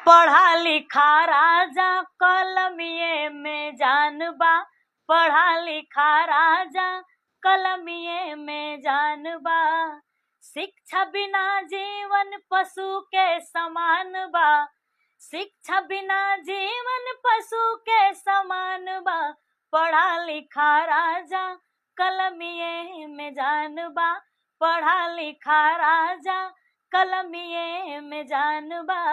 पढ़ा लिखा राजा कलमिए में जान बा, पढ़ा लिखा राजा कलमिए में जान बा। शिक्षा बिना जीवन पशु के समान बा, शिक्षा बिना जीवन पशु के समान बा। पढ़ा लिखा राजा कलमिए में जान बा, पढ़ा लिखा राजा कलमिए में जान बा।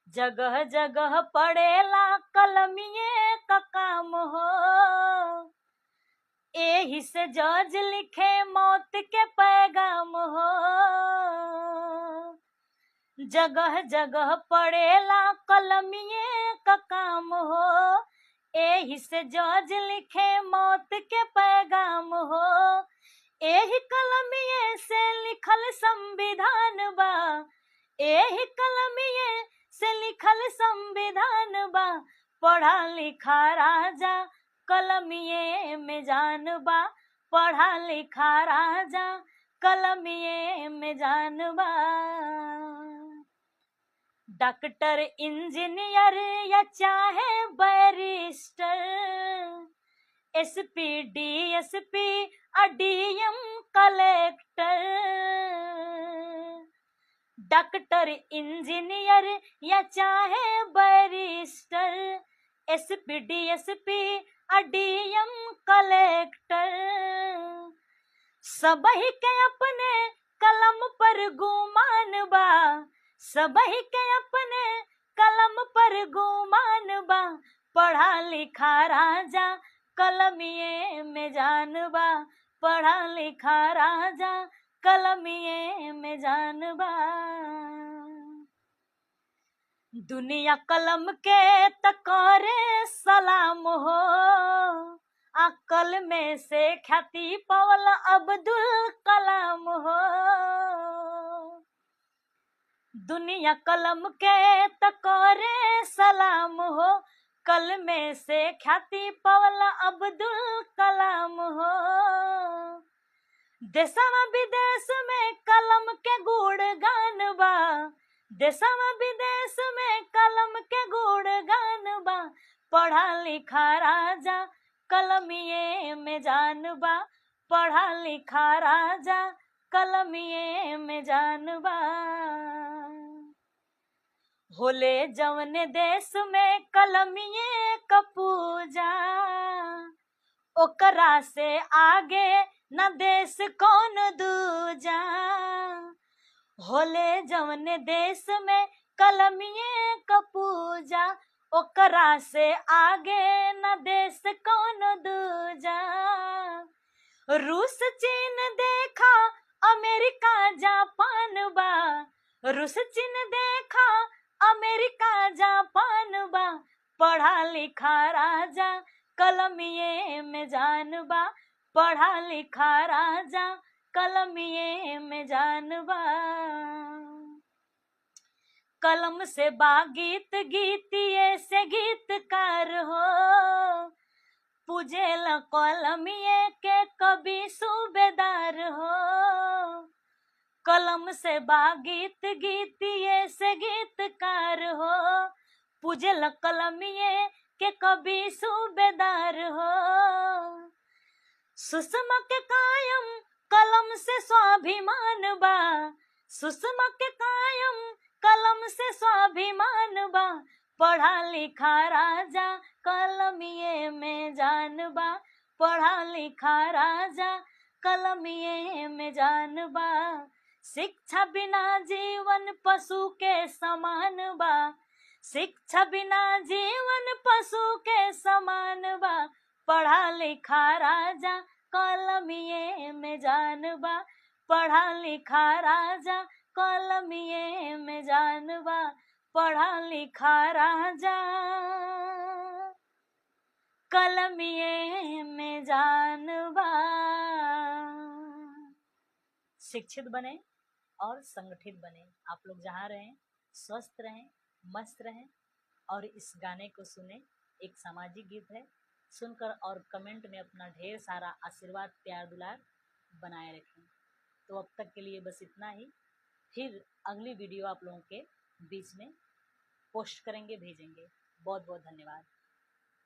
जगह जगह पड़ेला कलमिए का काम हो, एही से जज लिखे मौत के पैगाम हो। जगह जगह पड़ेला कलमिए का काम हो, एही से जज लिखे मौत के पैगाम हो। एही कलमिए से लिखल संविधान बा, एही कलमिए से लिखल संविधान बा। पढ़ा लिखा राजा कलमिए में जान बा, पढ़ा लिखा राजा कलमिए में जान बा। डॉक्टर इंजीनियर या चाहे barrister, SP DSP DM collector. Doctor engineer या चाहे barrister, SP DSP DM collector. सबही के अपने कलम पर गुमान बा, सबही के अपने कलम पर गुमान बा। पढ़ा लिखा राजा कलमिए में जान बा, पढ़ा लिखा राजा कलमिए में जान बा। दुनिया कलम के तकरे सलाम हो, अकल में से ख्याति पवल अब्दुल कलाम हो। दुनिया कलम के तकरे सलाम हो, कल में से ख्याति पवल अब्दुल कलाम हो। देशवा विदेश में कलम के गुणगान बा, देशवा विदेश में कलम के गुणगान बा। पढ़ा लिखा राजा कलमिए में जान बा, पढ़ा लिखा राजा कलमिए में जान बा। होले जवन देश में कलमिए का पूजा, ओकरा से आगे न देश कौन दूजा। होले जवन देश में कलमिए का पूजा, ओकरा से आगे न देश कौन दूजा। रूस चीन देखा अमेरिका जापान बा, रूस चीन देखा अमेरिका जापान बा। पढ़ा लिखा राजा कलमिए में जान बा, पढ़ा लिखा राजा कलमिए में जान बा। कलम से बा गीत, गीतिए से गीतकार हो। पूजेल कलमिए के कवि सूबेदार हो। कलम से बा गीत, गीतिए से गीतकार हो। पूजेल कलमिए के कवि सूबेदार हो। सुषमा के कायम कलम से स्वाभिमान बा, सुषमा के कायम कलम से स्वाभिमान बा। पढ़ा लिखा राजा कलमिए में जान बा, पढ़ा लिखा राजा कलमिए में जान बा। शिक्षा बिना जीवन पशु के समान बा, शिक्षा बिना जीवन पशु के समान बा। पढ़ा लिखा राजा कलमिए में जान बा, पढ़ा लिखा राजा कलमिए में जान बा। पढ़ा लिखा राजा कलमिए में जान बा। शिक्षित बने और संगठित बने। आप लोग जहाँ रहें स्वस्थ रहें, मस्त रहें और इस गाने को सुने। एक सामाजिक गीत है, सुनकर और कमेंट में अपना ढेर सारा आशीर्वाद प्यार दुलार बनाए रखें। तो अब तक के लिए बस इतना ही। फिर अगली वीडियो आप लोगों के बीच में पोस्ट करेंगे, भेजेंगे। बहुत बहुत धन्यवाद।